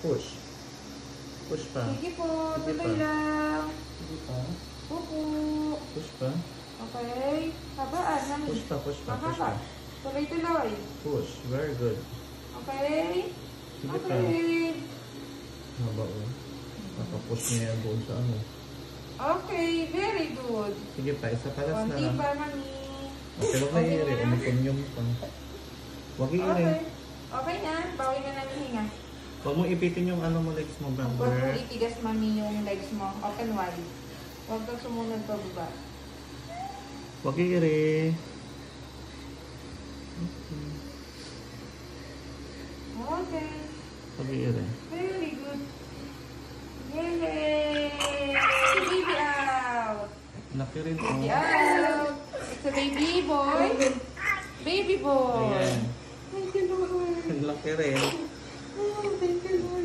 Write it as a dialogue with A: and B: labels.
A: Push. Push pa.
B: Sige po,
A: Sige
B: tuloy
A: pa.
B: lang.
A: Sige pa.
B: Pupo.
A: Push pa.
B: Okay. Habaan, mami.
A: Push pa, push pa, push
B: Mahaba.
A: pa.
B: Tuloy-tuloy.
A: Push. Very good.
B: Okay.
A: Sige pa.
B: Okay.
A: Haba o. Nakapush niya yan doon sa ano.
B: Okay, very good.
A: Sige pa, isa palas na
B: Konti
A: lang.
B: pa, mami.
A: Okay, huwag na
B: Okay
A: i-iri.
B: na.
A: Umikumyum pa. Huwag i-iri.
B: Okay. Okay na. Bawi na ng hinga.
A: Huwag mo ipitin yung ano mo legs mo,
B: Huwag mo
A: brother.
B: itigas, mami, yung legs mo. Open wide. Huwag kang sumunod pa baba.
A: Huwag i-iri.
B: Okay.
A: Huwag i-iri.
B: Very good. Yay! Baby out!
A: Laki rin o.
B: Baby out! It's a baby boy. Baby boy.
A: Ayan.
B: Thank you, Lord.
A: Laki rin.
B: Oh, thank you, Lord.